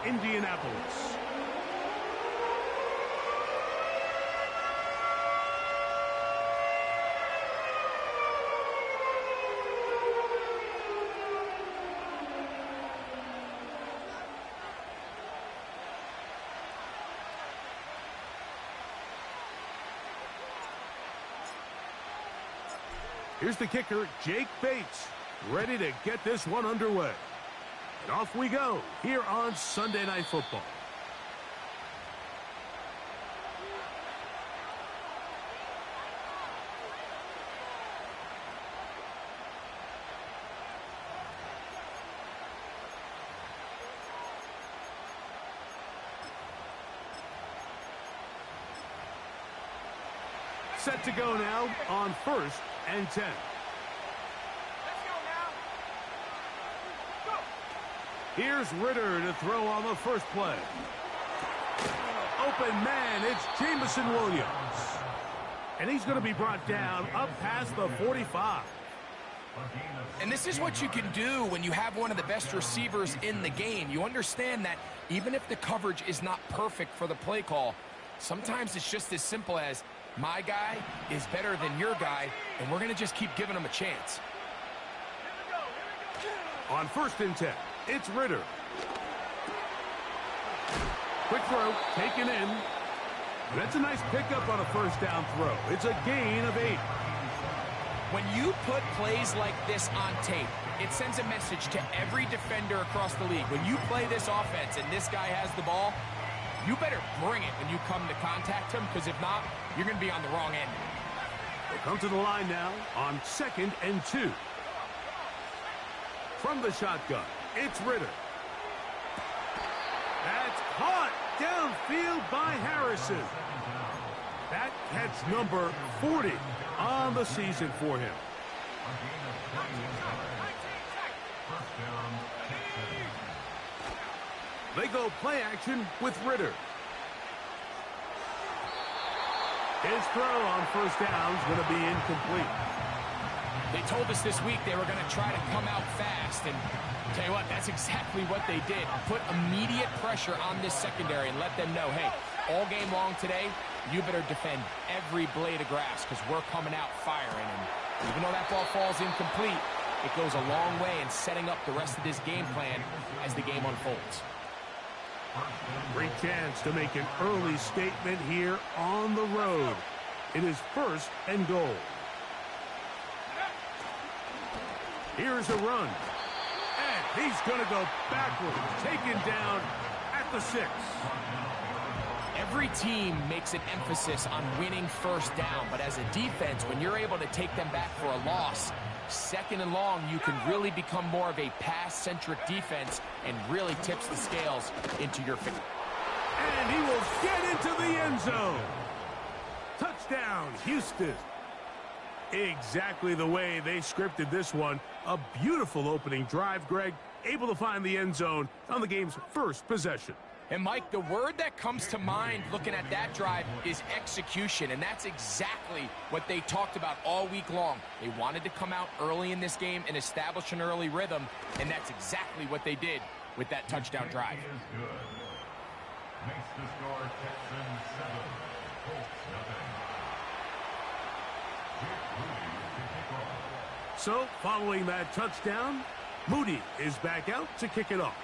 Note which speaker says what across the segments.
Speaker 1: Indianapolis. Here's the kicker, Jake Bates, ready to get this one underway. And off we go here on Sunday Night Football. Set to go now on 1st and 10. Here's Ritter to throw on the first play. Open man, it's Jamison Williams. And he's going to be brought down up past the 45.
Speaker 2: And this is what you can do when you have one of the best receivers in the game. You understand that even if the coverage is not perfect for the play call, sometimes it's just as simple as, my guy is better than your guy, and we're going to just keep giving him a chance.
Speaker 1: On 1st and 10, it's Ritter. Quick throw, taken in. That's a nice pickup on a first down throw. It's a gain of 8.
Speaker 2: When you put plays like this on tape, it sends a message to every defender across the league. When you play this offense and this guy has the ball, you better bring it when you come to contact him, because if not, you're going to be on the wrong end.
Speaker 1: They come to the line now on 2nd and 2. From the shotgun, it's Ritter. That's caught downfield by Harrison. That catch number 40 on the season for him. They go play action with Ritter. His throw on first down is going to be incomplete.
Speaker 2: They told us this week they were going to try to come out fast, and tell you what, that's exactly what they did. Put immediate pressure on this secondary and let them know, hey, all game long today, you better defend every blade of grass because we're coming out firing. And even though that ball falls incomplete, it goes a long way in setting up the rest of this game plan as the game unfolds.
Speaker 1: Great chance to make an early statement here on the road. It is 1st and goal. Here's a run. And he's going to go backwards, taken down at the 6.
Speaker 2: Every team makes an emphasis on winning first down, but as a defense, when you're able to take them back for a loss, 2nd and long, you can really become more of a pass-centric defense and really tips the scales into your favor.
Speaker 1: And he will get into the end zone. Touchdown, Houston. Exactly the way they scripted this one. A beautiful opening drive, Greg. Able to find the end zone on the game's first possession.
Speaker 2: And, Mike, the word that comes to mind looking at that drive is execution, and that's exactly what they talked about all week long. They wanted to come out early in this game and establish an early rhythm, and that's exactly what they did with that touchdown drive.
Speaker 3: Makes the score Texans 7, Colts nothing.
Speaker 1: So, following that touchdown, Moody is back out to kick it off.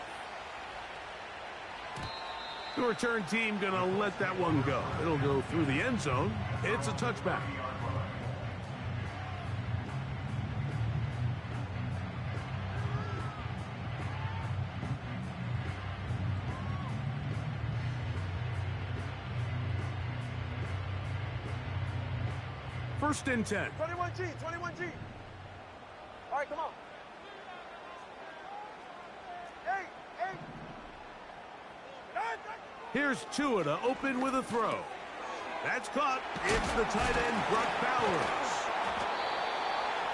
Speaker 1: The return team going to let that one go. It'll go through the end zone. It's a touchback. First and 10.
Speaker 4: 21G, 21G. All right, come on. Hey.
Speaker 1: Here's Tua to open with a throw. That's caught. It's the tight end, Brock Bowers.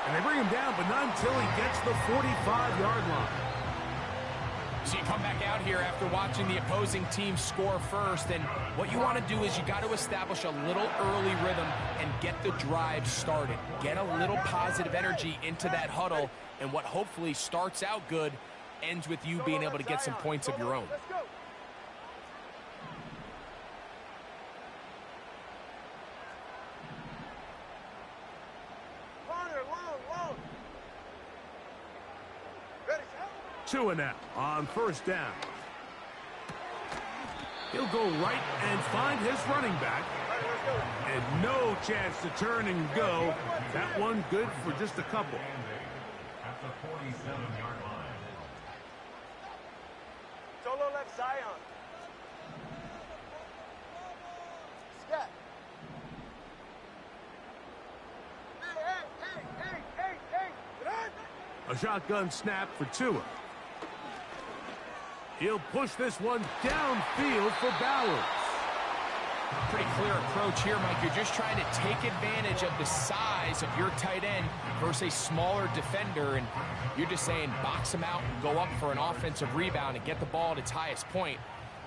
Speaker 1: And they bring him down, but not until he gets the 45-yard line.
Speaker 2: So you come back out here after watching the opposing team score first, and what you want to do is you got to establish a little early rhythm and get the drive started. Get a little positive energy into that huddle, and what hopefully starts out good ends with you being able to get some points of your own.
Speaker 1: Tua now on first down. He'll go right and find his running back. And no chance to turn and go. That one good for just a couple.
Speaker 3: At the 47-yard line.
Speaker 4: Solo left Zion. Scat. Hey.
Speaker 1: A shotgun snap for Tua. He'll push this one downfield for Bowers.
Speaker 2: Pretty clear approach here, Mike. You're just trying to take advantage of the size of your tight end versus a smaller defender, and you're just saying box him out and go up for an offensive rebound and get the ball at its highest point.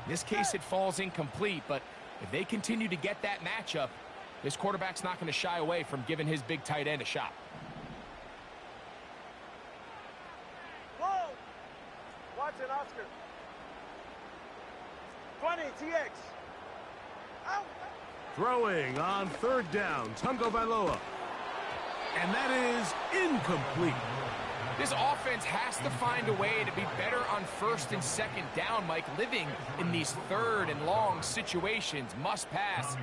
Speaker 2: In this case, it falls incomplete, but if they continue to get that matchup, this quarterback's not going to shy away from giving his big tight end a shot.
Speaker 4: Whoa! Watson, Oscar. 20, TX. Out.
Speaker 1: Throwing on third down, Tagovailoa. And that is incomplete.
Speaker 2: This offense has to find a way to be better on first and second down, Mike. Living in these third and long situations, must pass,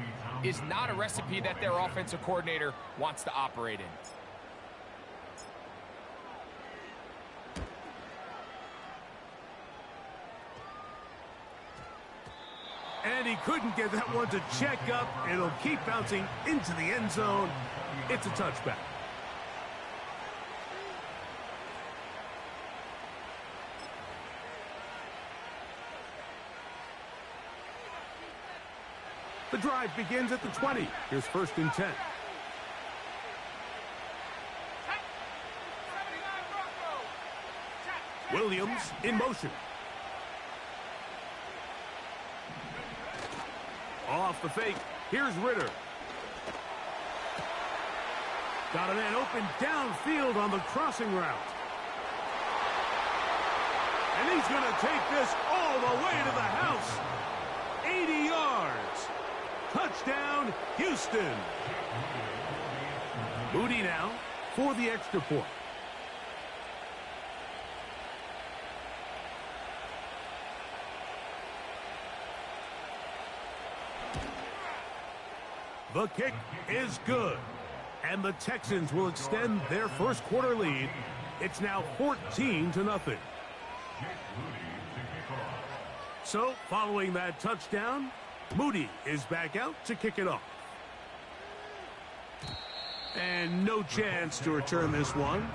Speaker 2: is not a recipe that their offensive coordinator wants to operate in.
Speaker 1: And he couldn't get that one to check up. It'll keep bouncing into the end zone. It's a touchback. The drive begins at the 20. Here's first and 10. Williams in motion. Off the fake. Here's Ritter. Got a man open downfield on the crossing route. And he's going to take this all the way to the house. 80 yards. Touchdown, Houston. Moody now for the extra point. The kick is good. And the Texans will extend their first quarter lead. It's now 14-0. So, following that touchdown, Moody is back out to kick it off. And no chance to return this one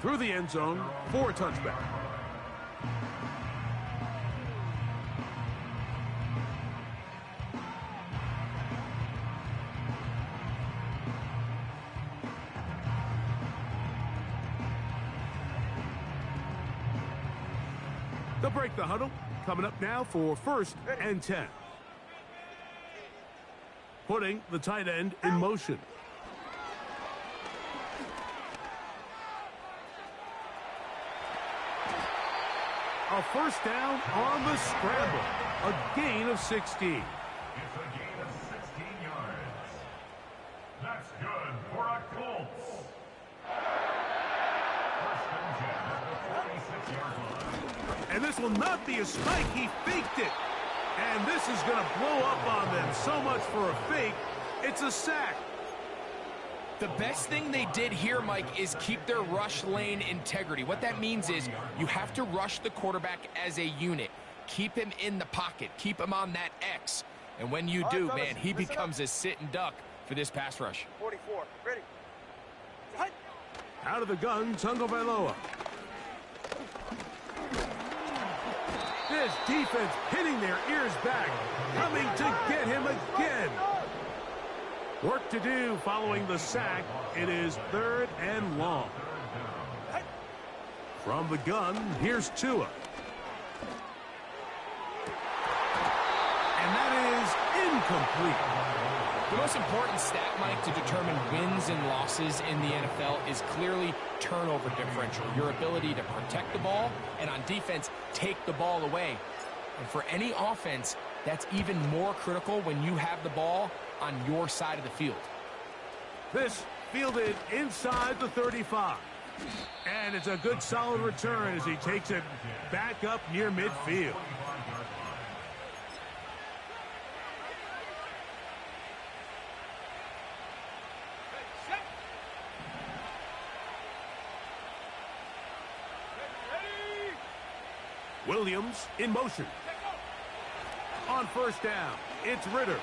Speaker 1: through the end zone for a touchback. They'll break the huddle. Coming up now for first and 10. Putting the tight end in motion. A first down on the scramble. A gain of 16.
Speaker 3: It's a gain of 16 yards. That's good for a Colts. First and 10 at the 46-yard line.
Speaker 1: And this will not be a spike. He faked it. And this is going to blow up on them. So much for a fake. It's a sack.
Speaker 2: The best thing they did here, Mike, is keep their rush lane integrity. What that means is you have to rush the quarterback as a unit. Keep him in the pocket. Keep him on that X. And when you do, man, he becomes a sit and duck for this pass rush.
Speaker 4: 44. Ready.
Speaker 1: Out of the gun, Tagovailoa. This defense pinning their ears back, coming to get him again. Work to do following the sack. It is third and long. From the gun, here's Tua. And that is incomplete.
Speaker 2: The most important stat, Mike, to determine wins and losses in the NFL is clearly turnover differential. Your ability to protect the ball and on defense, take the ball away. And for any offense, that's even more critical when you have the ball on your side of the field.
Speaker 1: This fielded inside the 35. And it's a good solid return as he takes it back up near midfield. Williams in motion. On first down, it's Ritter.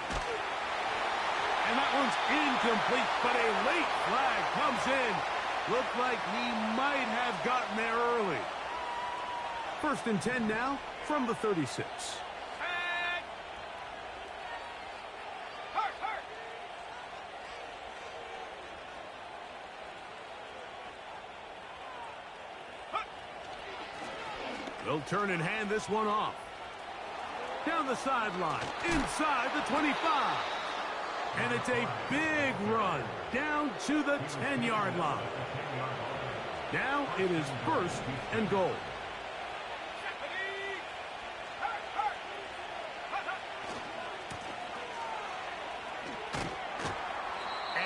Speaker 1: And that one's incomplete, but a late flag comes in. Looked like he might have gotten there early. 1st and 10 now from the 36. They'll turn and hand this one off. Down the sideline, inside the 25. And it's a big run down to the 10-yard line. Now it is 1st and goal.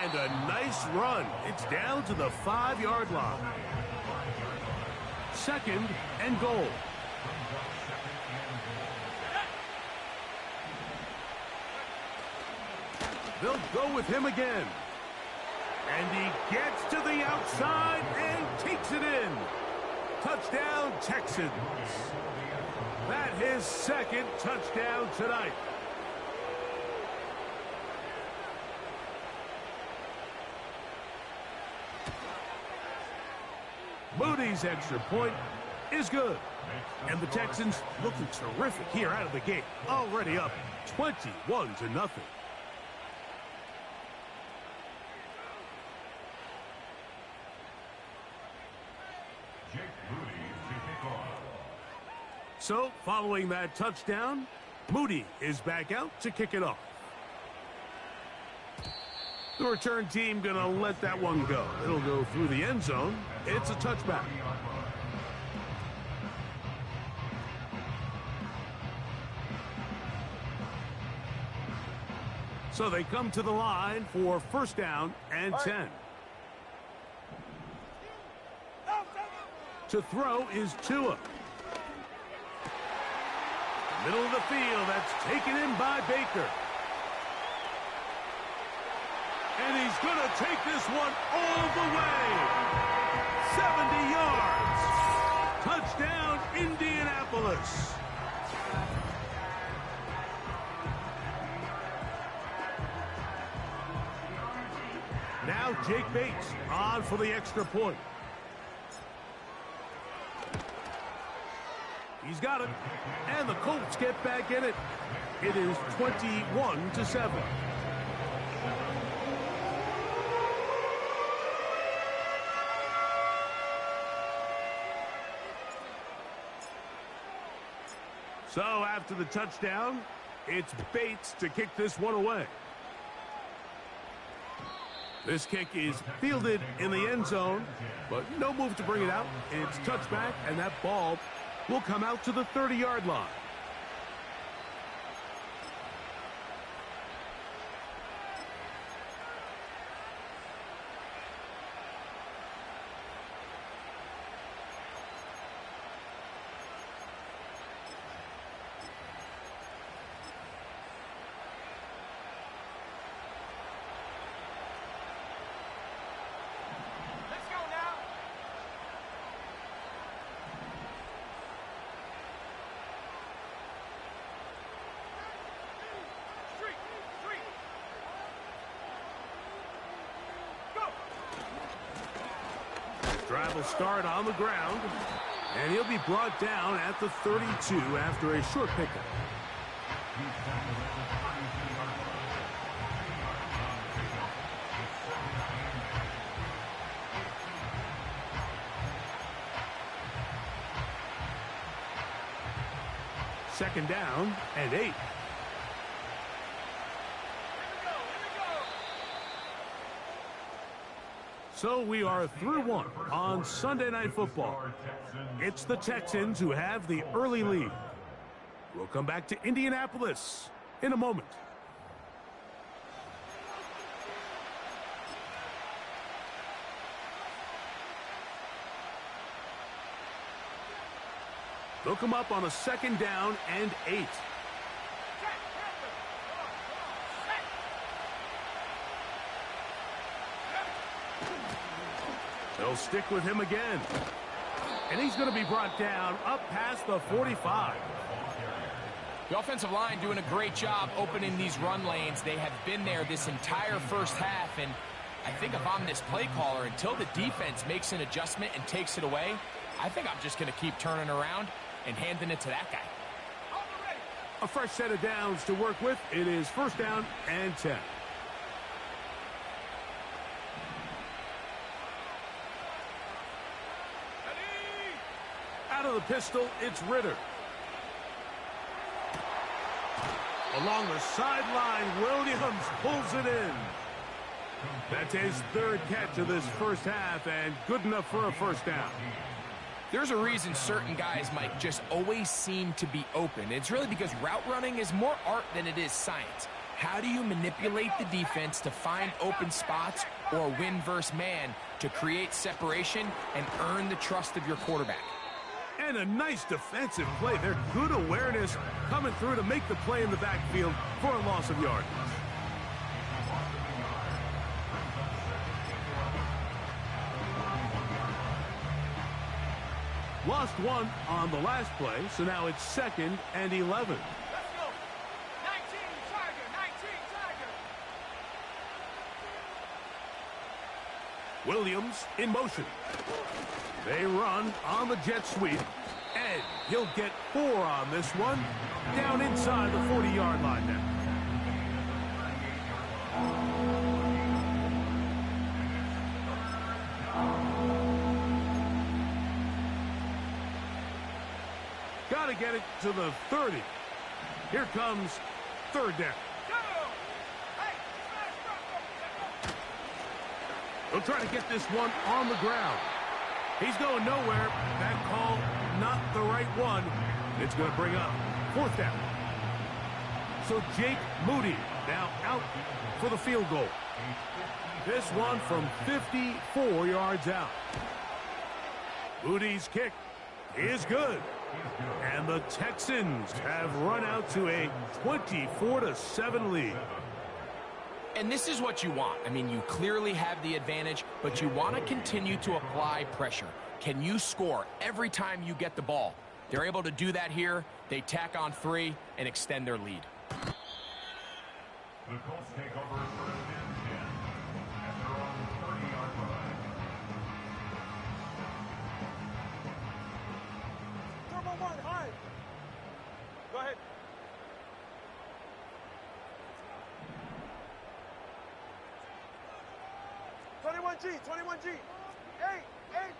Speaker 1: And a nice run. It's down to the 5-yard line. 2nd and goal. They'll go with him again. And he gets to the outside and takes it in. Touchdown, Texans. That's his 2nd touchdown tonight. Moody's extra point is good. And the Texans looking terrific here out of the gate. Already up 21-0. So, following that touchdown, Moody is back out to kick it off. The return team going to let that one go. It'll go through the end zone. It's a touchback. So they come to the line for 1st down and 10. To throw is Tua. Middle of the field, that's taken in by Baker. And he's going to take this one all the way. 70 yards. Touchdown, Indianapolis. Now Jake Bates on for the extra point. He's got it. And the Colts get back in it. It is 21-7. So after the touchdown, it's Bates to kick this one away. This kick is fielded in the end zone, but no move to bring it out. It's touchback, and that ball will come out to the 30-yard line. Drive will start on the ground, and he'll be brought down at the 32 after a short pickup. Second down and 8. So we are through one on Sunday Night Football. It's the Texans who have the early lead. We'll come back to Indianapolis in a moment. Hook him up on a 2nd down and 8. They'll stick with him again. And he's going to be brought down up past the 45.
Speaker 2: The offensive line doing a great job opening these run lanes. They have been there this entire first half, and I think if I'm this play caller, until the defense makes an adjustment and takes it away, I think I'm just going to keep turning around and handing it to that guy.
Speaker 1: A fresh set of downs to work with. It is 1st down and 10. Out of the pistol, it's Ritter. Along the sideline, Williams pulls it in. That's his 3rd catch of this first half, and good enough for a 1st down.
Speaker 2: There's a reason certain guys, Mike, just always seem to be open. It's really because route running is more art than it is science. How do you manipulate the defense to find open spots or win versus man to create separation and earn the trust of your quarterback?
Speaker 1: And a nice defensive play. They're good awareness coming through to make the play in the backfield for a loss of yardage. Lost 1 on the last play, so now it's 2nd and 11.
Speaker 4: Let's go. 19, Tiger, 19, Tiger.
Speaker 1: Williams in motion. They run on the jet sweep, and he'll get 4 on this one, down inside the 40-yard line now. Got to get it to the 30. Here comes 3rd down. They'll try to get this one on the ground. He's going nowhere. That call, not the right one. It's going to bring up 4th down. So Jake Moody now out for the field goal. This one from 54 yards out. Moody's kick is good. And the Texans have run out to a 24-7 lead.
Speaker 2: And this is what you want. I mean, you clearly have the advantage, but you want to continue to apply pressure. Can you score every time you get the ball? They're able to do that here. They tack on 3 and extend their lead.
Speaker 3: The Colts take over 1st and 10 at their own 30-yard line.
Speaker 4: Turbo 1, high. Go ahead. G, 21G. Hey, hey.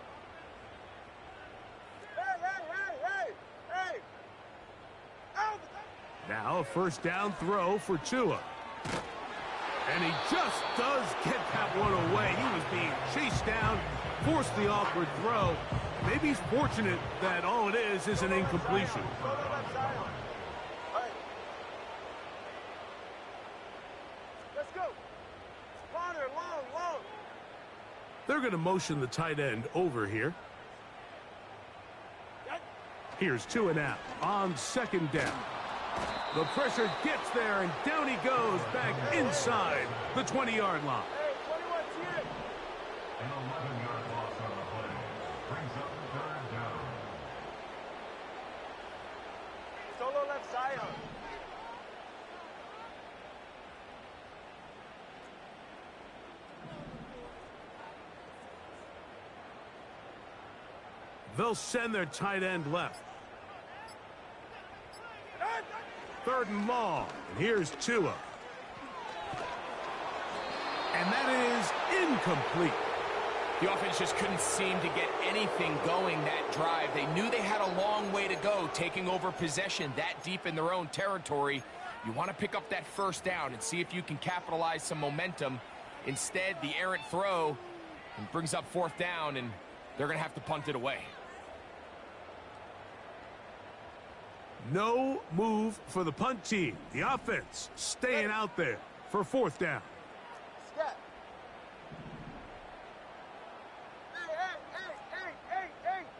Speaker 4: Hey. Out.
Speaker 1: Now a 1st down throw for Tua. And he just does get that one away. He was being chased down, forced the awkward throw. Maybe he's fortunate that all it is an incompletion.
Speaker 4: Let's go. Connor, long.
Speaker 1: They're going to motion the tight end over here. Here's Tua now on 2nd down. The pressure gets there, and down he goes back inside the 20-yard line.
Speaker 4: Hey, 21's here.
Speaker 3: An 11-yard loss on the play brings up 3rd down.
Speaker 4: Solo left side.
Speaker 1: They'll send their tight end left. 3rd and long. And here's Tua. And that is incomplete.
Speaker 2: The offense just couldn't seem to get anything going that drive. They knew they had a long way to go, taking over possession that deep in their own territory. You want to pick up that 1st down and see if you can capitalize some momentum. Instead, the errant throw brings up 4th down, and they're going to have to punt it away.
Speaker 1: No move for the punt team. The offense staying out there for 4th down.
Speaker 4: Scat.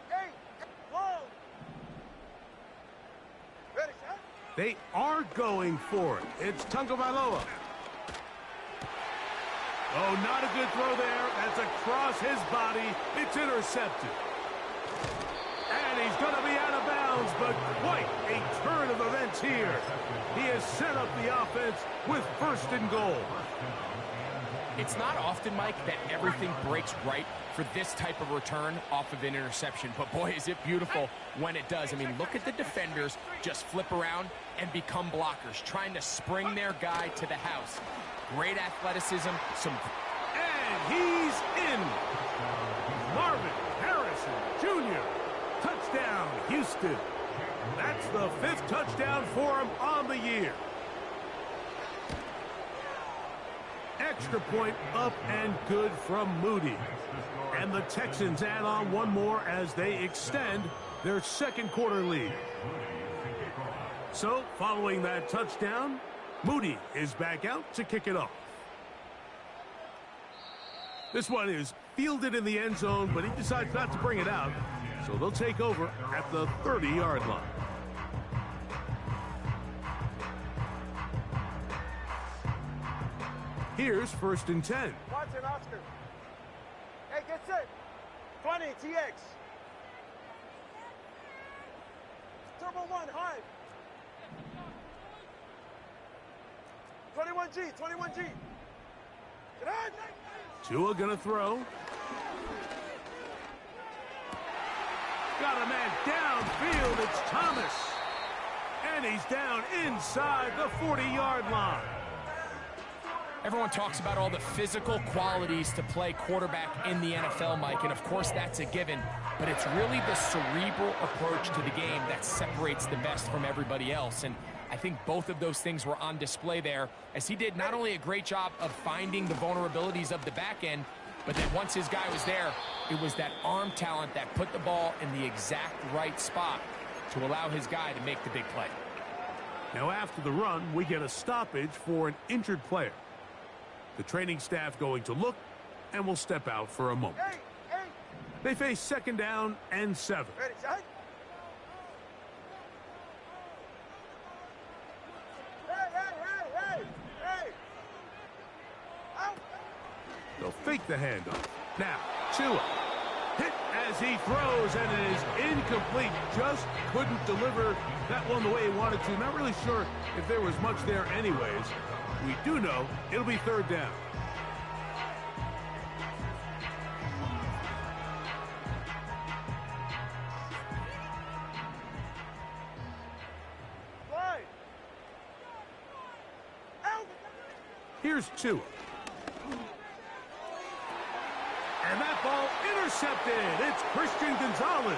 Speaker 4: Hey. Long.
Speaker 1: They are going for it. It's Tagovailoa. Oh, not a good throw there. That's across his body. It's intercepted. And he's going to be out of bounds, but quite a turn of events here. He has set up the offense with 1st and goal.
Speaker 2: It's not often, Mike, that everything breaks right for this type of return off of an interception. But, boy, is it beautiful when it does. I mean, look at the defenders just flip around and become blockers, trying to spring their guy to the house. Great athleticism.
Speaker 1: And he's in. Marvin Harrison Jr. Touchdown, Houston. That's the 5th touchdown for him on the year. Extra point up and good from Moody. And the Texans add on one more as they extend their 2nd quarter lead. So, following that touchdown, Moody is back out to kick it off. This one is fielded in the end zone, but he decides not to bring it out. So they'll take over at the 30-yard line. Here's 1st and 10.
Speaker 4: Watson, Oscar. Hey, get set. 20, TX. Turbo 1, high. 21G, 21G. Get on.
Speaker 1: Tua gonna throw. Got a man downfield. It's Thomas. And he's down inside the 40-yard line.
Speaker 2: Everyone talks about all the physical qualities to play quarterback in the NFL, Mike, and of course that's a given, but it's really the cerebral approach to the game that separates the best from everybody else, and I think both of those things were on display there, as he did not only a great job of finding the vulnerabilities of the back end, but then once his guy was there, it was that arm talent that put the ball in the exact right spot to allow his guy to make the big play.
Speaker 1: Now after the run, we get a stoppage for an injured player. The training staff going to look and will step out for a moment. They face 2nd down and 7.
Speaker 4: Ready, shot. Hey. Out.
Speaker 1: They'll fake the handoff. Now, Tua. Hit as he throws, and it is incomplete. Just couldn't deliver that one the way he wanted to. Not really sure if there was much there anyways. We do know it'll be 3rd down.
Speaker 4: Slide. Out.
Speaker 1: Here's Tua. And that ball intercepted. It's Christian Gonzalez.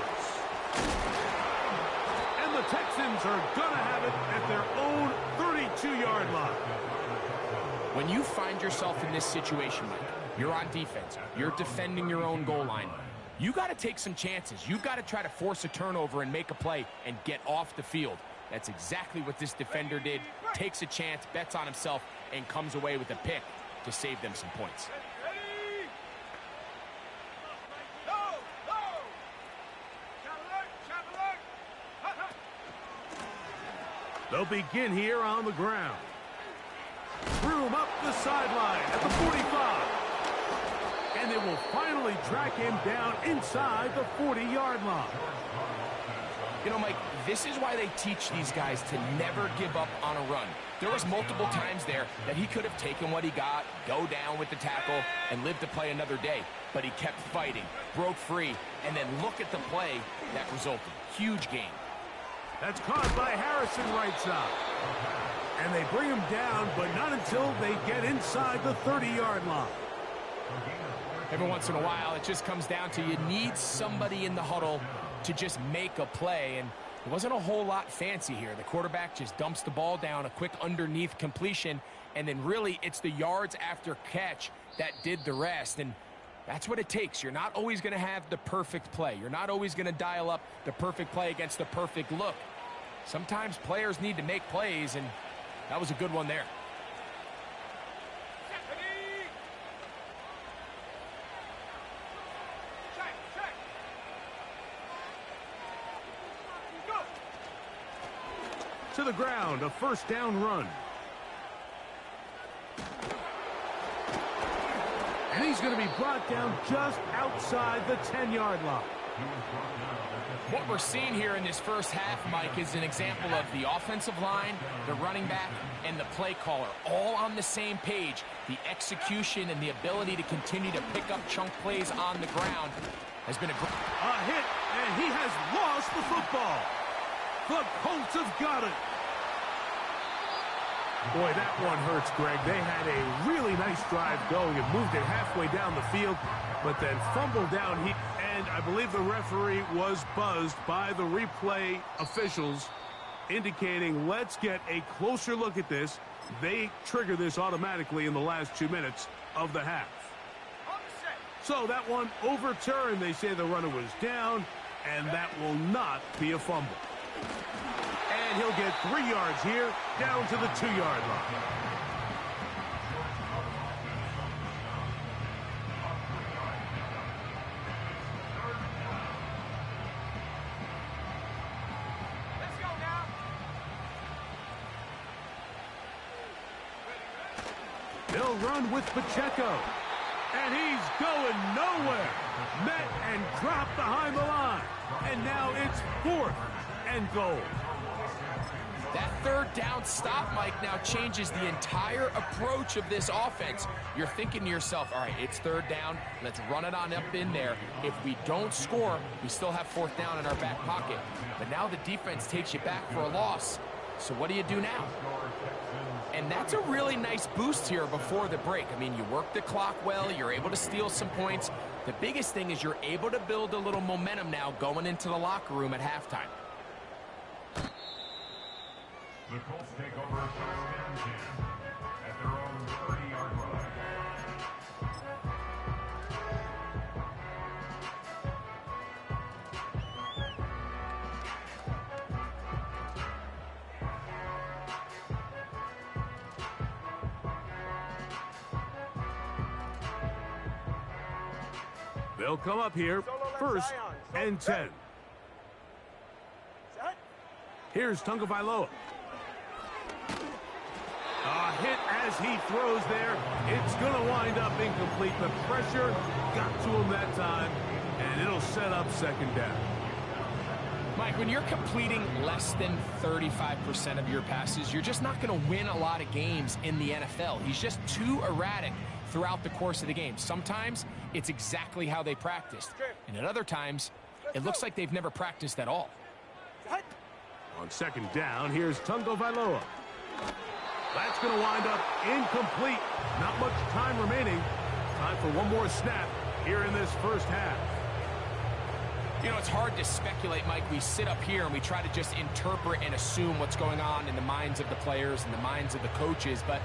Speaker 1: And the Texans are going to have it at their own 32-yard line.
Speaker 2: When you find yourself in this situation, Mike, you're on defense, you're defending your own goal line, you got to take some chances. You got to try to force a turnover and make a play and get off the field. That's exactly what this defender did. Takes a chance, bets on himself, and comes away with a pick to save them some points.
Speaker 1: They'll begin here on the ground. Broom up the sideline at the 45. And they will finally track him down inside the 40-yard line.
Speaker 2: You know, Mike, this is why they teach these guys to never give up on a run. There was multiple times there that he could have taken what he got, go down with the tackle, and live to play another day. But he kept fighting, broke free, and then look at the play that resulted. Huge gain.
Speaker 1: That's caught by Harrison right side. And they bring him down, but not until they get inside the 30-yard line.
Speaker 2: Every once in a while, it just comes down to you need somebody in the huddle to just make a play, and it wasn't a whole lot fancy here. The quarterback just dumps the ball down, a quick underneath completion, and then really it's the yards after catch that did the rest, and that's what it takes. You're not always going to have the perfect play. You're not always going to dial up the perfect play against the perfect look. Sometimes players need to make plays, and that was a good one there.
Speaker 1: to the ground, a first down run. And he's going to be brought down just outside the 10-yard line.
Speaker 2: What we're seeing here in this first half, Mike, is an example of the offensive line, the running back, and the play caller all on the same page. The execution and the ability to continue to pick up chunk plays on the ground has been a
Speaker 1: hit, and he has lost the football. The Colts have got it. Boy, that one hurts, Greg. They had a really nice drive going and moved it halfway down the field, but then fumbled down. And I believe the referee was buzzed by the replay officials, indicating let's get a closer look at this. They trigger this automatically in the last 2 minutes of the half. So that one overturned. They say the runner was down, and that will not be a fumble. And he'll get 3 yards here, down to the 2-yard line.
Speaker 4: Let's go now.
Speaker 1: They'll run with Pacheco. And he's going nowhere. Met and dropped behind the line. And now it's 4th and goal.
Speaker 2: That third down stop, Mike, now changes the entire approach of this offense. You're thinking to yourself, all right, it's 3rd down. Let's run it on up in there. If we don't score, we still have 4th down in our back pocket. But now the defense takes you back for a loss. So what do you do now? And that's a really nice boost here before the break. I mean, you work the clock well. You're able to steal some points. The biggest thing is you're able to build a little momentum now going into the locker room at halftime.
Speaker 3: The Colts take over 1st and 10 at their own 30-yard line.
Speaker 1: They'll come up here, 1st and 10. Here's Tagovailoa. A hit as he throws there. It's going to wind up incomplete. The pressure got to him that time, and it'll set up 2nd down.
Speaker 2: Mike, when you're completing less than 35% of your passes, you're just not going to win a lot of games in the NFL. He's just too erratic throughout the course of the game. Sometimes it's exactly how they practiced, and at other times it looks like they've never practiced at all.
Speaker 1: On 2nd down, here's Tagovailoa. That's going to wind up incomplete. Not much time remaining. Time for one more snap here in this first half.
Speaker 2: You know, it's hard to speculate, Mike. We sit up here and we try to just interpret and assume what's going on in the minds of the players and the minds of the coaches, but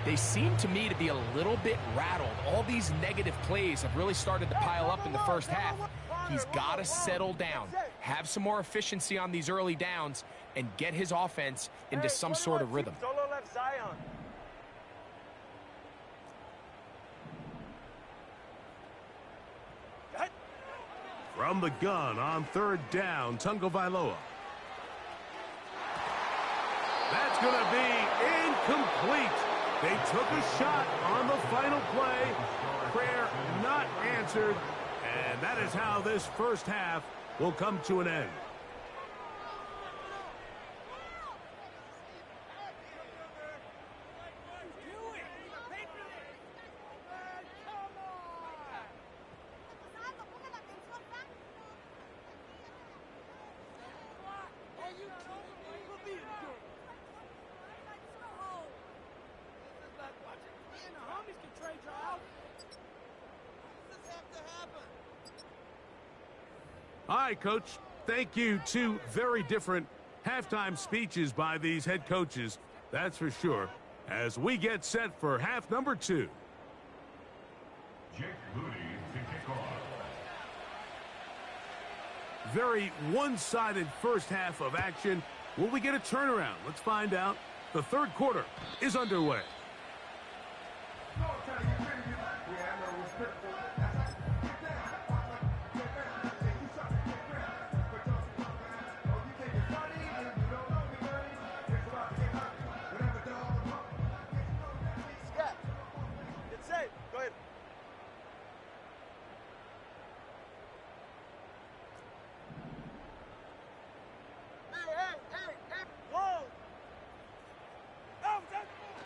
Speaker 2: they seem to me to be a little bit rattled. All these negative plays have really started to pile up in the first half. He's got to settle down, have some more efficiency on these early downs, and get his offense into some sort of rhythm.
Speaker 4: Solo left Zion.
Speaker 1: From the gun on 3rd down, Tagovailoa. That's going to be incomplete. They took a shot on the final play. Prayer not answered. And that is how this first half will come to an end. All right, Coach. Thank you. 2 very different halftime speeches by these head coaches. That's for sure. As we get set for half number 2.
Speaker 3: Jake Moody to kick off.
Speaker 1: Very one-sided first half of action. Will we get a turnaround? Let's find out. The 3rd quarter is underway.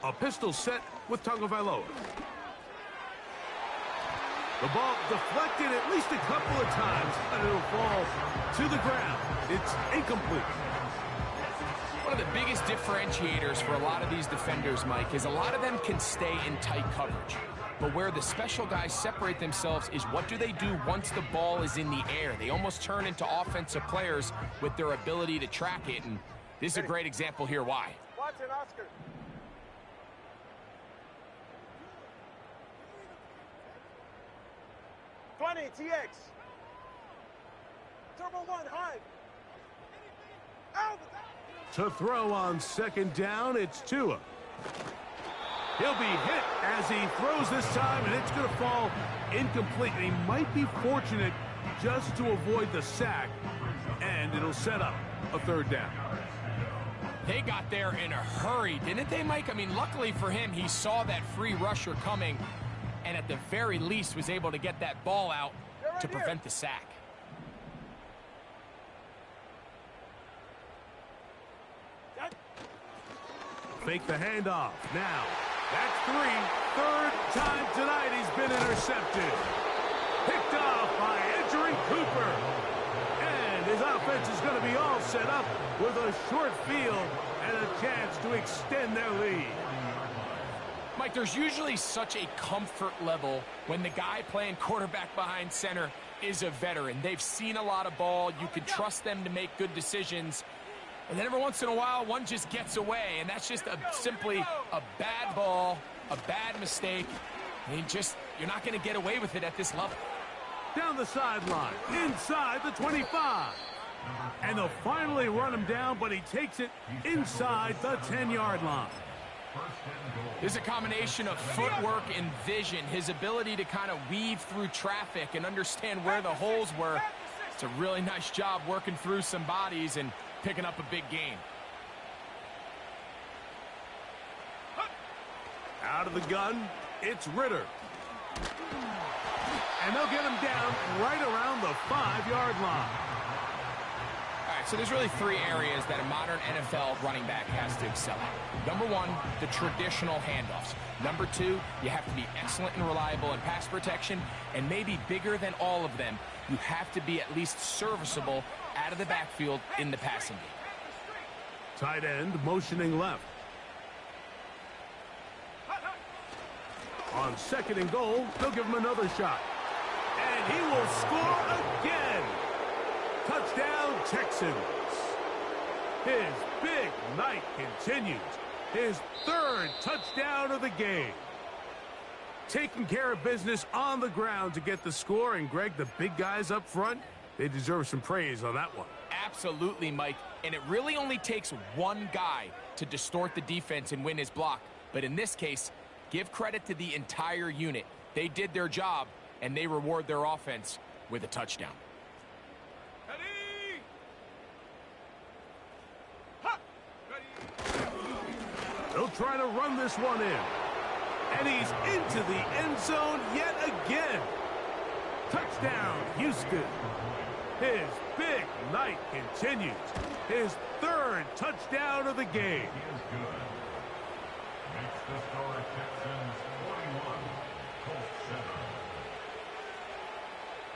Speaker 1: A pistol set with Tagovailoa. The ball deflected at least a couple of times, and it'll fall to the ground. It's incomplete.
Speaker 2: One of the biggest differentiators for a lot of these defenders, Mike, is a lot of them can stay in tight coverage. But where the special guys separate themselves is what do they do once the ball is in the air? They almost turn into offensive players with their ability to track it, and this is a great example here why.
Speaker 4: Watch it, Oscar. TX. Turbo 1, high. Out.
Speaker 1: To throw on second down, it's Tua. He'll be hit as he throws this time, and it's going to fall incomplete. He might be fortunate just to avoid the sack, and it'll set up a third down.
Speaker 2: They got there in a hurry, didn't they, Mike? I mean, luckily for him, he saw that free rusher coming, and at the very least was able to get that ball out to prevent the sack.
Speaker 1: Fake the handoff. Now, that's three. Third time tonight he's been intercepted. Picked off by Edgerrin Cooper. And his offense is going to be all set up with a short field and a chance to extend their lead.
Speaker 2: Mike, there's usually such a comfort level when the guy playing quarterback behind center is a veteran. They've seen a lot of ball. You can trust them to make good decisions. And then every once in a while, one just gets away, and that's just simply a bad ball, a bad mistake. I mean, you're not going to get away with it at this level.
Speaker 1: Down the sideline, inside the 25. And they'll finally run him down, but he takes it inside the 10-yard line.
Speaker 2: There's a combination of footwork and vision, his ability to kind of weave through traffic and understand where the holes were. It's a really nice job working through some bodies and picking up a big gain.
Speaker 1: Out of the gun, it's Ritter. And they'll get him down right around the 5-yard line.
Speaker 2: All right, so there's really three areas that a modern NFL running back has to excel at. Number one, the traditional handoffs. Number two, you have to be excellent and reliable in pass protection. And maybe bigger than all of them, you have to be at least serviceable out of the backfield in the passing game.
Speaker 1: Tight end motioning left. On second and goal, they'll give him another shot. And he will score again. Touchdown, Texans. His big night continues. His third touchdown of the game. Taking care of business on the ground to get the score. And, Greg, the big guys up front, they deserve some praise on that one.
Speaker 2: Absolutely, Mike. And it really only takes one guy to distort the defense and win his block. But in this case, give credit to the entire unit. They did their job, and they reward their offense with a touchdown.
Speaker 1: They'll try to run this one in. And he's into the end zone yet again. Touchdown, Houston. His big night continues. His third touchdown of the game.
Speaker 3: He is good. Makes the score Texans 41, Colts 7.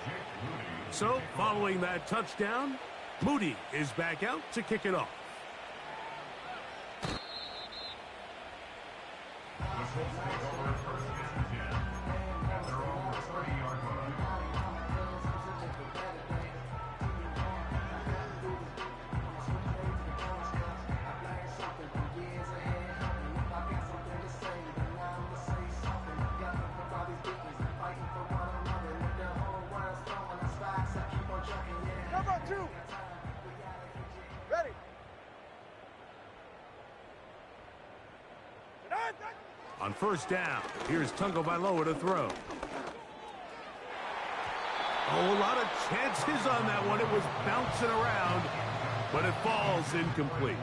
Speaker 3: Jake Moody.
Speaker 1: So, following that touchdown, Moody is back out to kick it off.
Speaker 3: The Colts take over first and 10 at their own 30-yard line.
Speaker 4: Number 2. Ready.
Speaker 1: On first down, here's Tagovailoa to throw. Oh, a lot of chances on that one. It was bouncing around, but it falls incomplete.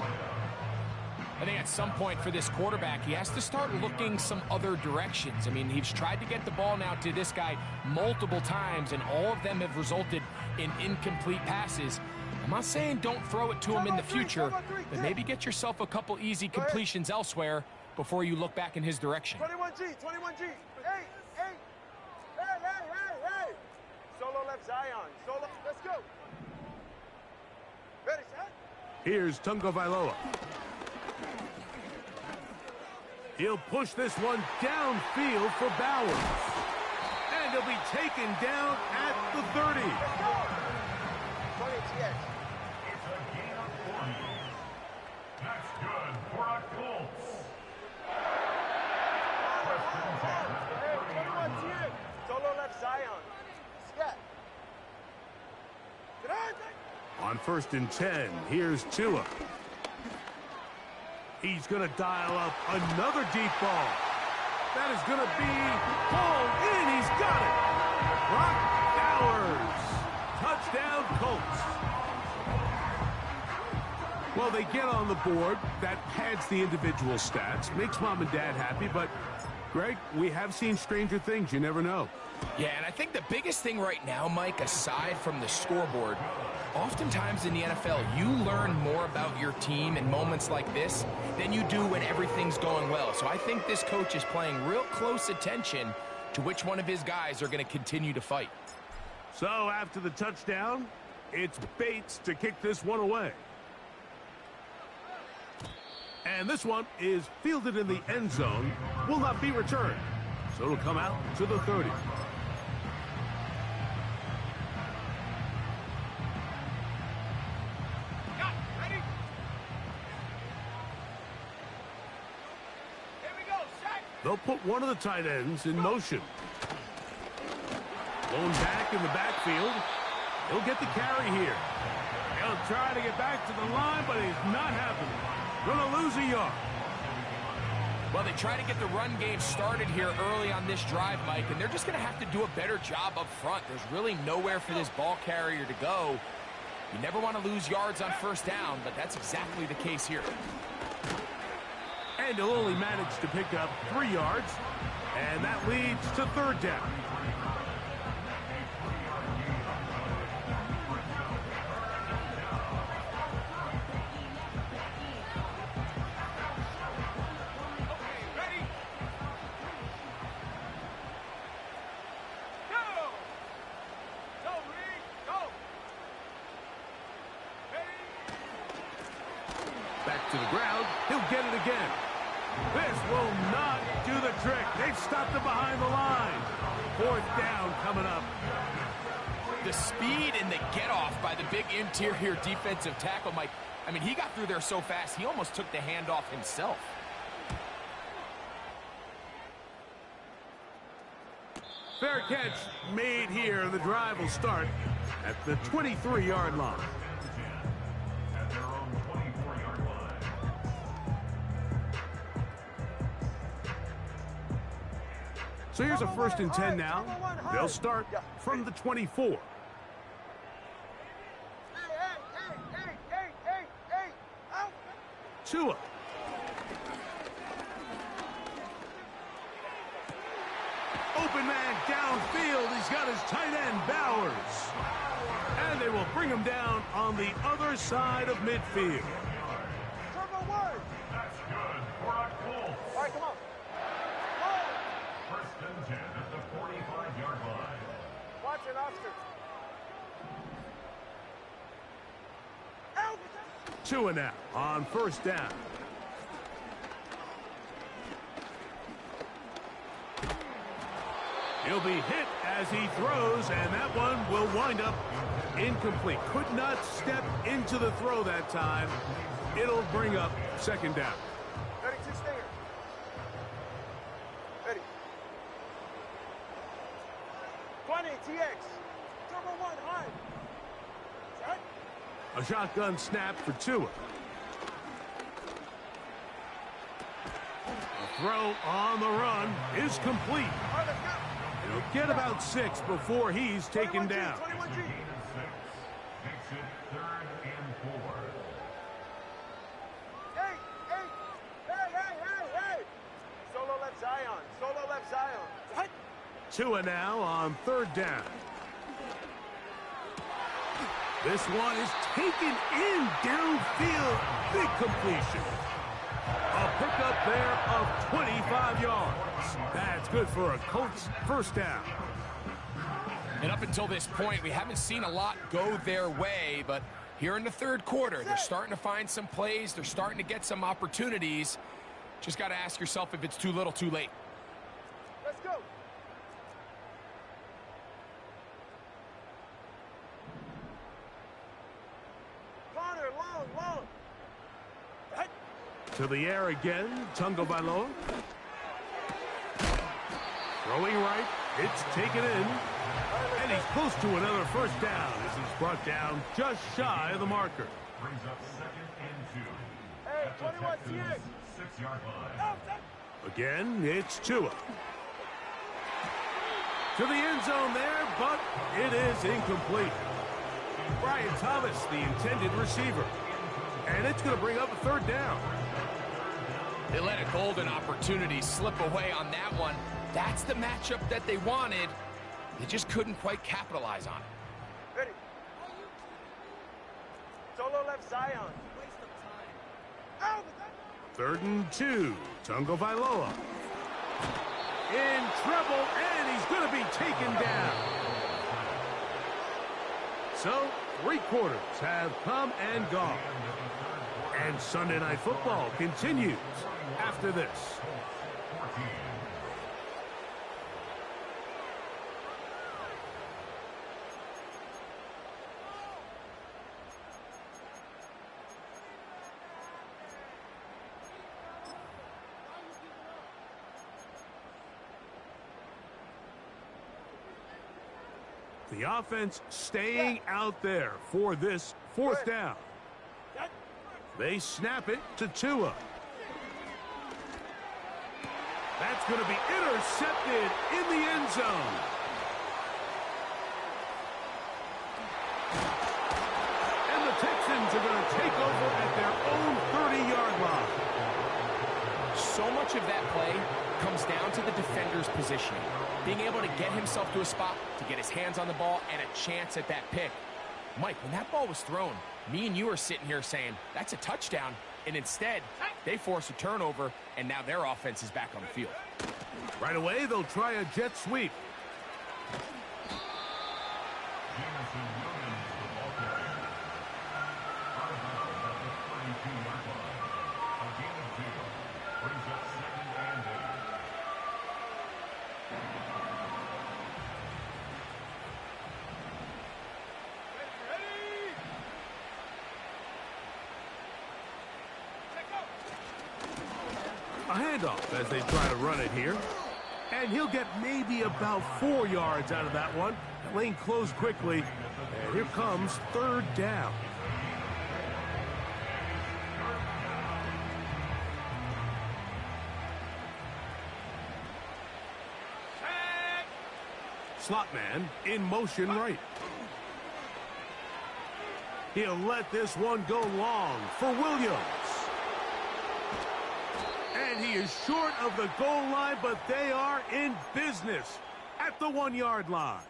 Speaker 2: I think at some point for this quarterback, he has to start looking some other directions. I mean, he's tried to get the ball now to this guy multiple times, and all of them have resulted in incomplete passes. I'm not saying don't throw it to him in the future, but maybe get yourself a couple easy completions elsewhere before you look back in his direction.
Speaker 4: 21G, 21G. Hey, hey. Hey. Solo left Zion. Solo. Let's go. Ready, set?
Speaker 1: Here's Tagovailoa. He'll push this one downfield for Bowers. And he'll be taken down at the 30.
Speaker 4: Let's go. 20 TX.
Speaker 3: It's a gain of 40. That's good for a Colts.
Speaker 4: Hey, 21 TX. Solo left Zion. Scat.
Speaker 1: On 1st and 10, here's Tua. He's going to dial up another deep ball. That is going to be pulled in. He's got it. Brock Bowers. Touchdown, Colts. Well, they get on the board. That pads the individual stats. Makes mom and dad happy. But, Greg, we have seen stranger things. You never know.
Speaker 2: Yeah, and I think the biggest thing right now, Mike, aside from the scoreboard, oftentimes in the NFL, you learn more about your team in moments like this than you do when everything's going well. So I think this coach is paying real close attention to which one of his guys are going to continue to fight.
Speaker 1: So after the touchdown, it's Bates to kick this one away. And this one is fielded in the end zone, will not be returned. So it'll come out to the 30. They'll put one of the tight ends in motion. Blown back in the backfield. He'll get the carry here. He'll try to get back to the line, but he's not happening. Gonna lose a yard.
Speaker 2: Well, they try to get the run game started here early on this drive, Mike, and they're just going to have to do a better job up front. There's really nowhere for this ball carrier to go. You never want to lose yards on 1st down, but that's exactly the case here.
Speaker 1: And he'll only manage to pick up 3 yards, and that leads to 3rd down. Back to the ground. He'll get it again. This will not do the trick. They've stopped him behind the line. 4th down coming up.
Speaker 2: The speed and the get-off by the big interior defensive tackle, Mike. I mean, he got through there so fast, he almost took the handoff himself.
Speaker 1: Fair catch made here. The drive will start at the 23-yard line.
Speaker 3: At their own 24-yard line.
Speaker 1: So here's a 1st and 10 now. They'll start from the 24. Tua. Open man downfield. He's got his tight end, Bowers. And they will bring him down on the other side of midfield.
Speaker 3: That's good for a Colts.
Speaker 4: All right, come on.
Speaker 3: 1st and 10 at the 45-yard line.
Speaker 4: Watch it, Oscar.
Speaker 1: Tua now on 1st down. He'll be hit as he throws, and that one will wind up incomplete. Could not step into the throw that time. It'll bring up 2nd down.
Speaker 4: 32 stinger. Ready. 20 TX. Turbo 1 high. Set.
Speaker 1: A shotgun snap for Tua. The throw on the run is complete.
Speaker 4: All right, let's go.
Speaker 1: He'll get about 6 before he's taken
Speaker 4: 21G,
Speaker 1: down.
Speaker 4: 21G.
Speaker 3: Gain of 6. Makes it 3rd and 4.
Speaker 4: Hey. Solo left Zion. Solo left Zion. What?
Speaker 1: Tua now on 3rd down. This one is taken in downfield. Big completion. A pickup there himself 25 yards. That's good for a Colts first down.
Speaker 2: And up until this point, we haven't seen a lot go their way, but here in the third quarter, they're starting to find some plays. They're starting to get some opportunities. Just got to ask yourself if it's too little, too late.
Speaker 4: Let's go. Connor, long. Hey.
Speaker 1: To the air again, Tagovailoa. Throwing right, it's taken in. And he's close to another first down as he's brought down just shy of the marker.
Speaker 3: Brings up 2nd and 2.
Speaker 4: Hey,
Speaker 3: At the
Speaker 4: 21
Speaker 3: Texans' 6-yard line.
Speaker 1: Again, it's Tua. To the end zone there, but it is incomplete. Brian Thomas, the intended receiver. And it's going to bring up a third down.
Speaker 2: They let a golden opportunity slip away on that one. That's the matchup that they wanted. They just couldn't quite capitalize on it.
Speaker 4: Ready. Solo left Zion. Out.
Speaker 1: 3rd and 2, Tagovailoa. In trouble, and he's going to be taken down. So, 3 quarters have come and gone. And Sunday Night Football continues after this. The offense staying out there for this 4th down. They snap it to Tua. That's going to be intercepted in the end zone. And the Texans are going to take over at their own 30-yard line.
Speaker 2: So much of that play comes down to the defender's positioning. Being able to get himself to a spot, to get his hands on the ball, and a chance at that pick. Mike, when that ball was thrown, me and you are sitting here saying, that's a touchdown. And instead, they force a turnover, and now their offense is back on the field.
Speaker 1: Right away, they'll try a jet sweep. A handoff as they try to run it here. And he'll get maybe about 4 yards out of that one. The lane closed quickly. And here comes 3rd down. Slot man in motion right. He'll let this one go long for Williams. And he is short of the goal line, but they are in business at the 1-yard line.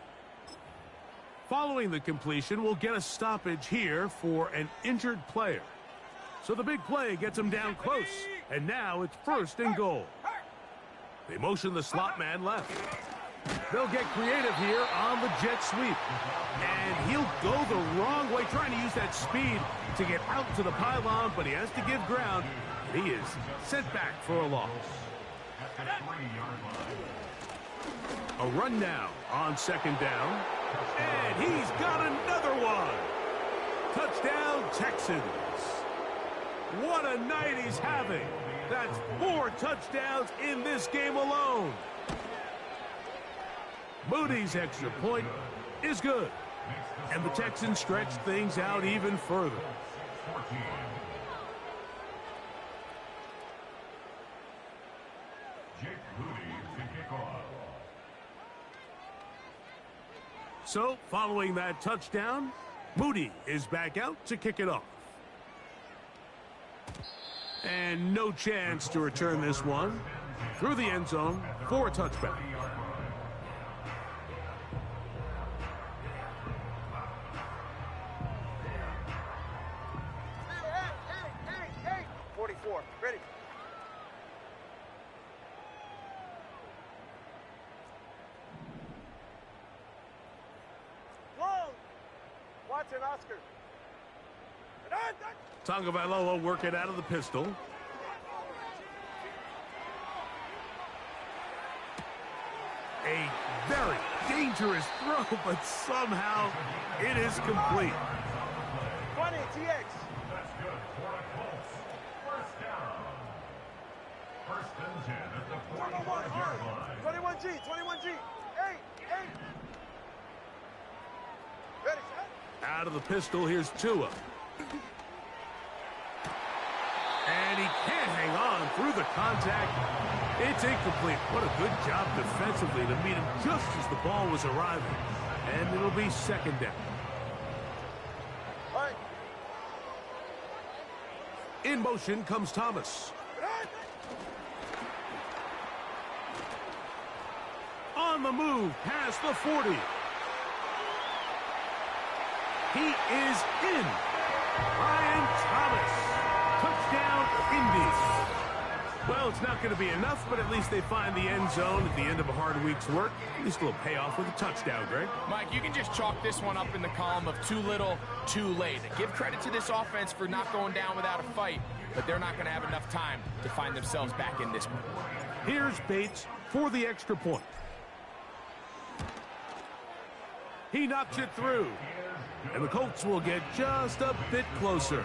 Speaker 1: Following the completion, we'll get a stoppage here for an injured player. So the big play gets him down close, and now it's 1st and goal. They motion the slot man left. They'll get creative here on the jet sweep. And he'll go the wrong way, trying to use that speed to get out to the pylon, but he has to give ground. He is sent back for a loss. A run now on 2nd down. And he's got another one. Touchdown, Texans. What a night he's having. That's 4 touchdowns in this game alone. Moody's extra point is good. And the Texans stretch things out even further. So, following that touchdown, Moody is back out to kick it off. And no chance to return this one through the end zone for a touchback.
Speaker 4: Hey, 44, ready. Captain Oscar.
Speaker 1: Tagovailoa working out of the pistol. A very dangerous throw, but somehow it is complete.
Speaker 4: 20, TX.
Speaker 3: That's good for a Colts. First down. First and 10 at the 45-yard line.
Speaker 4: 21G, 21G. 8. Ready, set.
Speaker 1: Out of the pistol, here's Tua. And he can't hang on through the contact. It's incomplete. What a good job defensively to meet him just as the ball was arriving. And it'll be second down.
Speaker 4: All right.
Speaker 1: In motion comes Thomas. On the move, past the 40. He is in. Brian Thomas. Touchdown, Indy. Well, it's not going to be enough, but at least they find the end zone at the end of a hard week's work. At least a little payoff with a touchdown, Greg.
Speaker 2: Mike, you can just chalk this one up in the column of too little, too late. Give credit to this offense for not going down without a fight, but they're not going to have enough time to find themselves back in this one.
Speaker 1: Here's Bates for the extra point. He knocks it through, and the Colts will get just a bit closer.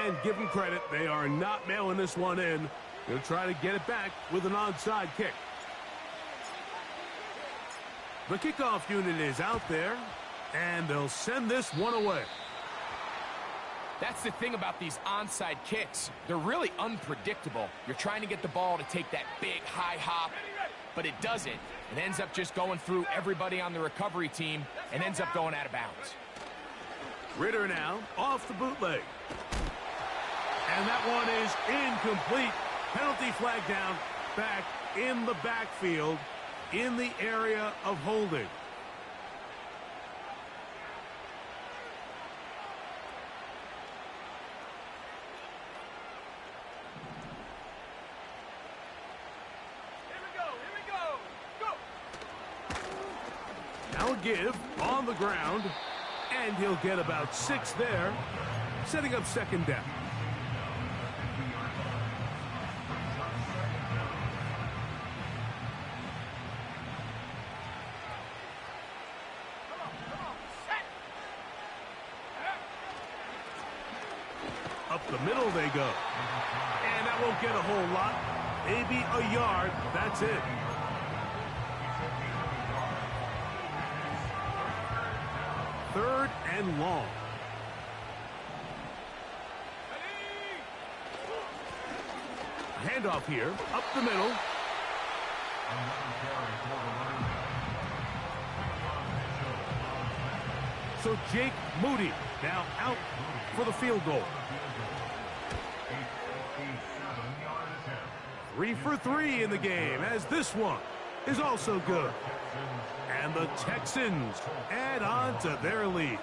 Speaker 1: And give them credit, they are not mailing this one in. They'll try to get it back with an onside kick. The kickoff unit is out there, and they'll send this one away.
Speaker 2: That's the thing about these onside kicks. They're really unpredictable. You're trying to get the ball to take that big high hop, but it doesn't. It ends up just going through everybody on the recovery team and ends up going out of bounds.
Speaker 1: Ritter now off the bootleg. And that one is incomplete. Penalty flag down, back in the backfield, in the area of holding. Now a give on the ground, and he'll get about 6 there, setting up second down. Up the middle they go. And that won't get a whole lot. Maybe a yard. That's it. Third and long. Handoff here. Up the middle. So Jake Moody now out for the field goal. 3 for 3 in the game, as this one is also good. And the Texans add on to their lead.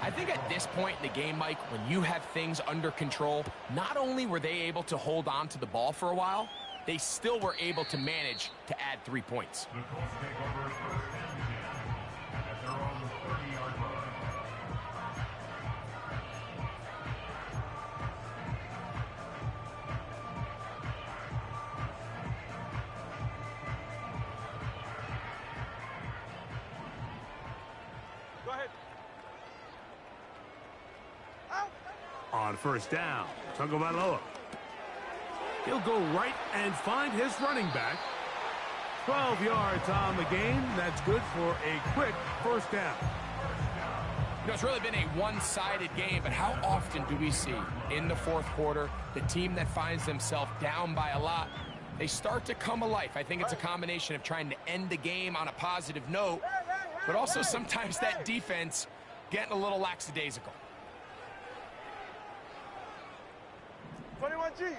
Speaker 2: I think at this point in the game, Mike, when you have things under control, not only were they able to hold on to the ball for a while, they still were able to manage to add 3 points.
Speaker 3: The Colts take over first and 10 at their own 30-yard line.
Speaker 4: Go ahead.
Speaker 1: On first down, Tagovailoa. He'll go right and find his running back. 12 yards on the game. That's good for a quick first down.
Speaker 2: You know, it's really been a one-sided game, but how often do we see in the fourth quarter the team that finds themselves down by a lot, they start to come alive? I think it's a combination of trying to end the game on a positive note, but also sometimes that defense getting a little lackadaisical.
Speaker 4: 21G.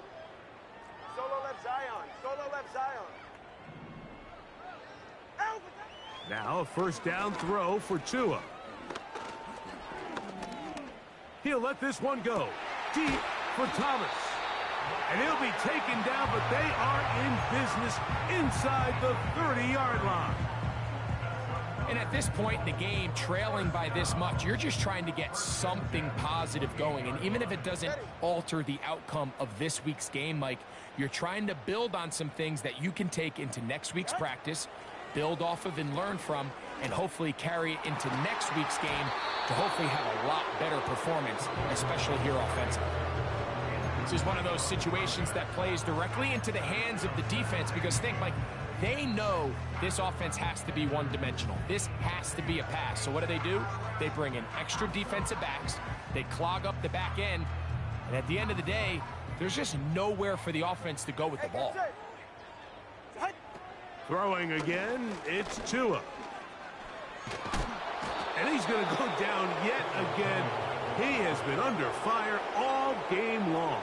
Speaker 4: Solo left Zion. Solo left Zion.
Speaker 1: Now a first down throw for Tua. He'll let this one go. Deep for Thomas. And he'll be taken down, but they are in business inside the 30-yard line.
Speaker 2: And at this point in the game, trailing by this much, you're just trying to get something positive going. And even if it doesn't alter the outcome of this week's game, Mike, you're trying to build on some things that you can take into next week's practice, build off of and learn from, and hopefully carry it into next week's game to hopefully have a lot better performance, especially here offensively. This is one of those situations that plays directly into the hands of the defense because think, Mike, they know this offense has to be one-dimensional. This has to be a pass. So what do? They bring in extra defensive backs. They clog up the back end. And at the end of the day, there's just nowhere for the offense to go with the ball.
Speaker 1: Throwing again, it's Tua. And he's going to go down yet again. He has been under fire all game long.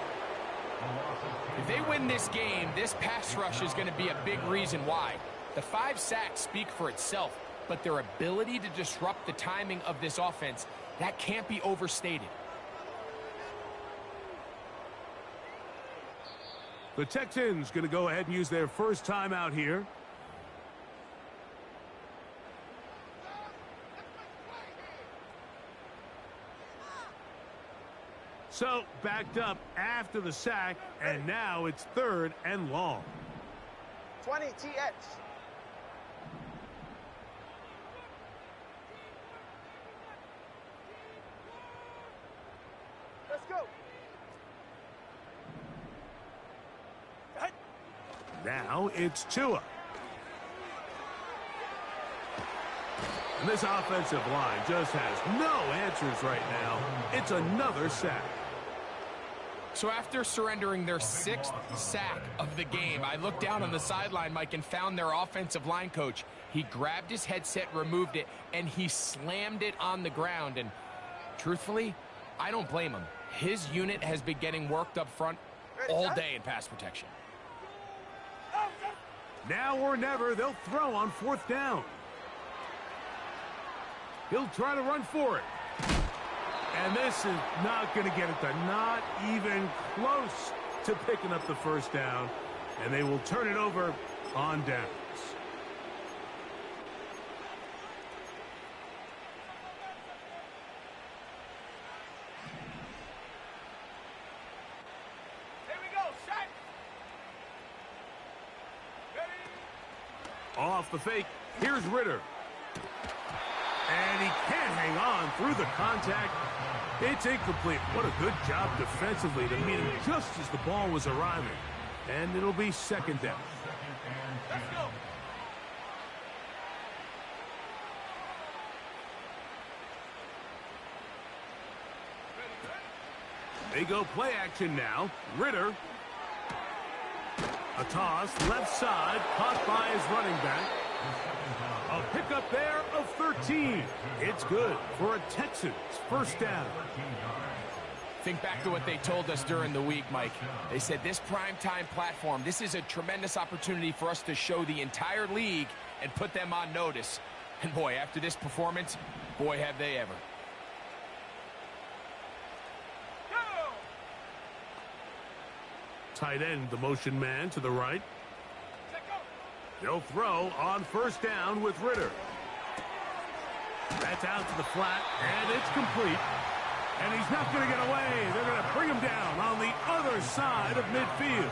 Speaker 2: If they win this game, this pass rush is going to be a big reason why. The 5 sacks speak for itself, but their ability to disrupt the timing of this offense, that can't be overstated.
Speaker 1: The Texans going to go ahead and use their first timeout here. So, backed up after the sack, and now it's 3rd and long.
Speaker 4: 20 TH. Let's go.
Speaker 1: Now it's Tua. And this offensive line just has no answers right now. It's another sack.
Speaker 2: So after surrendering their 6th sack of the game, I looked down on the sideline, Mike, and found their offensive line coach. He grabbed his headset, removed it, and he slammed it on the ground. And truthfully, I don't blame him. His unit has been getting worked up front all day in pass protection.
Speaker 1: Now or never, they'll throw on 4th down. He'll try to run for it. And this is not going to get it done. Not even close to picking up the first down. And they will turn it over on downs.
Speaker 4: Here we go, set. Ready?
Speaker 1: Off the fake, here's Ritter. And he can't hang on through the contact. It's incomplete. What a good job defensively to meet him just as the ball was arriving. And it'll be 2nd down.
Speaker 4: Let's go.
Speaker 1: They go play action now. Ritter. A toss, left side, caught by his running back. A pickup there of 13. It's good for a Texans first down.
Speaker 2: Think back to what they told us during the week, Mike. They said this primetime platform, this is a tremendous opportunity for us to show the entire league and put them on notice. And boy, after this performance, boy, have they ever.
Speaker 1: Tight end, the motion man to the right. They'll throw on 1st down with Ritter. That's out to the flat, and it's complete. And he's not going to get away. They're going to bring him down on the other side of midfield.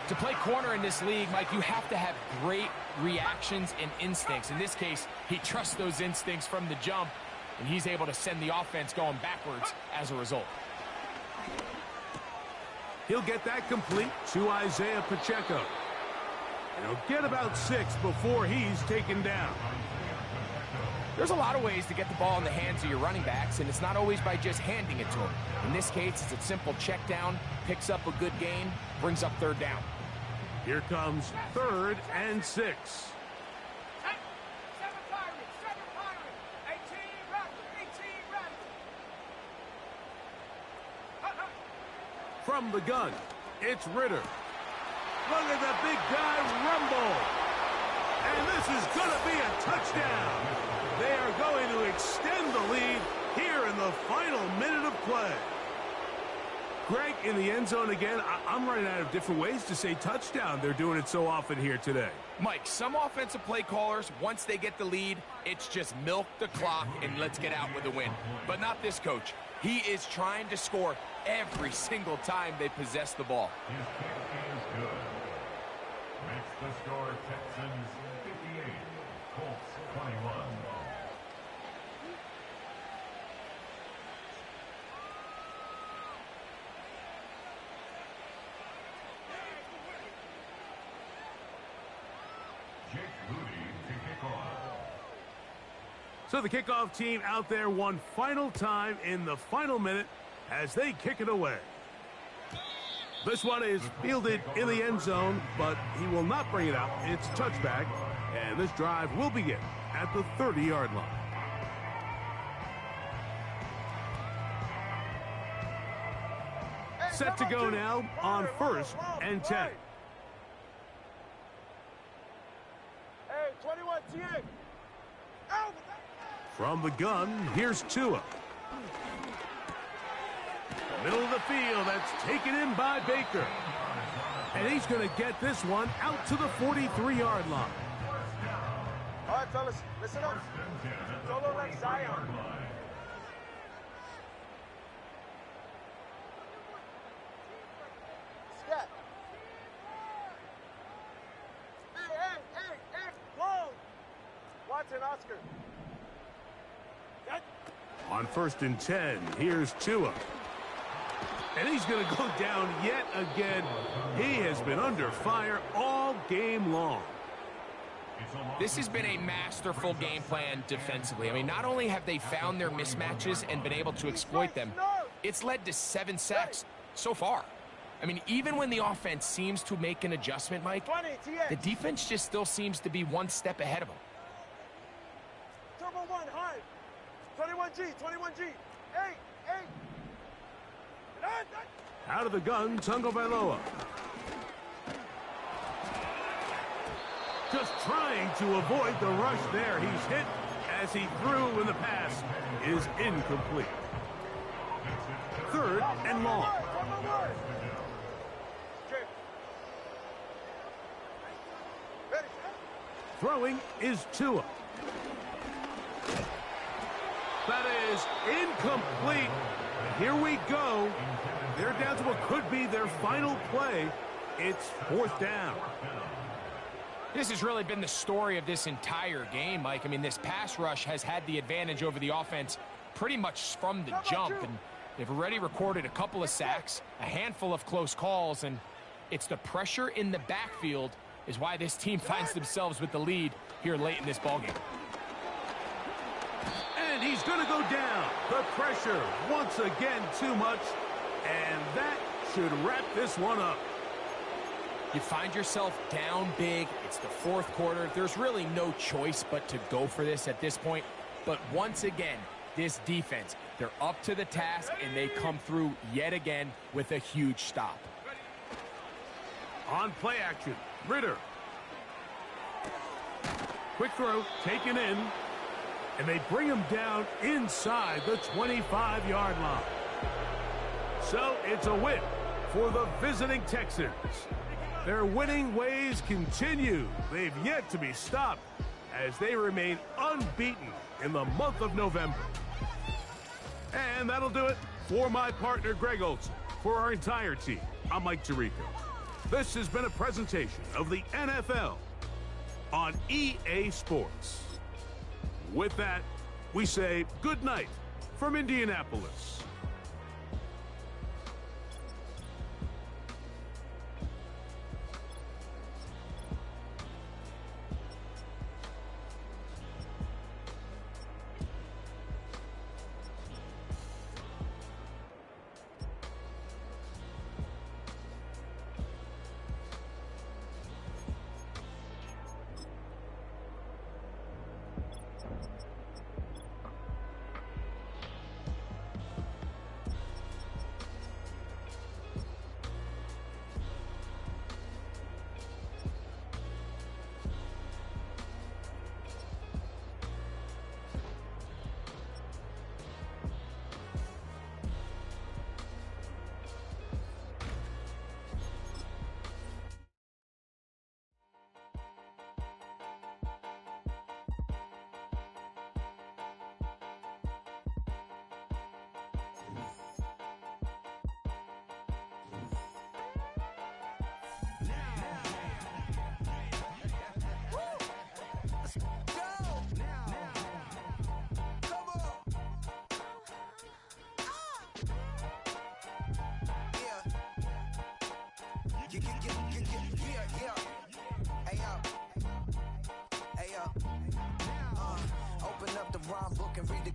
Speaker 2: To play corner in this league, Mike, you have to have great reactions and instincts. In this case, he trusts those instincts from the jump, and he's able to send the offense going backwards as a result.
Speaker 1: He'll get that complete to Isaiah Pacheco. And he'll get about 6 before he's taken down.
Speaker 2: There's a lot of ways to get the ball in the hands of your running backs, and it's not always by just handing it to them. In this case, it's a simple check down, picks up a good gain, brings up 3rd down.
Speaker 1: Here comes 3rd and 6.
Speaker 4: 7 Pirates, 18 Rattles.
Speaker 1: From the gun, it's Ritter. Look at the big guy rumble. And this is going to be a touchdown. They are going to extend the lead here in the final minute of play. Greg, in the end zone again, I'm running out of different ways to say touchdown. They're doing it so often here today.
Speaker 2: Mike, some offensive play callers, once they get the lead, it's just milk the clock and let's get out with a win. But not this coach. He is trying to score every single time they possess the ball.
Speaker 3: His kick is good. Makes the score Texans 58, Colts 21.
Speaker 1: So the kickoff team out there one final time in the final minute as they kick it away. This one is fielded in the end zone, but he will not bring it out. It's a touchback, and this drive will begin at the 30-yard line. Set to go now on 1st and 10.
Speaker 4: Hey, 21 TA.
Speaker 1: From the gun, here's Tua. Middle of the field, that's taken in by Baker. And he's going to get this one out to the 43-yard line.
Speaker 4: All right, fellas, listen up. Solo left Zion. Step. Hey, whoa. Watson, Oscar.
Speaker 1: On 1st and 10, here's Tua. And he's going to go down yet again. He has been under fire all game long.
Speaker 2: This has been a masterful game plan defensively. I mean, not only have they found their mismatches and been able to exploit them, it's led to 7 sacks so far. I mean, even when the offense seems to make an adjustment, Mike, the defense just still seems to be one step ahead of them.
Speaker 4: Turbo 1, high. 21G. 8.
Speaker 1: Out of the gun, Tagovailoa. Just trying to avoid the rush there. He's hit as he threw when the pass is incomplete. 3rd and long. Throwing is Tua. That is incomplete. Here we go. They're down to what could be their final play. It's 4th down.
Speaker 2: This has really been the story of this entire game, Mike. I mean, this pass rush has had the advantage over the offense pretty much from the jump. And they've already recorded a couple of sacks, a handful of close calls, and it's the pressure in the backfield is why this team finds themselves with the lead here late in this ballgame.
Speaker 1: And he's going to go down. The pressure, once again, too much. And that should wrap this one up.
Speaker 2: You find yourself down big. It's the 4th quarter. There's really no choice but to go for this at this point. But once again, this defense, they're up to the task, and they come through yet again with a huge stop.
Speaker 1: On play action, Ritter. Quick throw, taken in. And they bring him down inside the 25-yard line. So it's a win for the visiting Texans. Their winning ways continue. They've yet to be stopped as they remain unbeaten in the month of November. And that'll do it for my partner, Greg Olson. For our entire team, I'm Mike Tirico. This has been a presentation of the NFL on EA Sports. With that, we say good night from Indianapolis.
Speaker 5: Yeah. Hey, yo. Open up the rhyme book and read the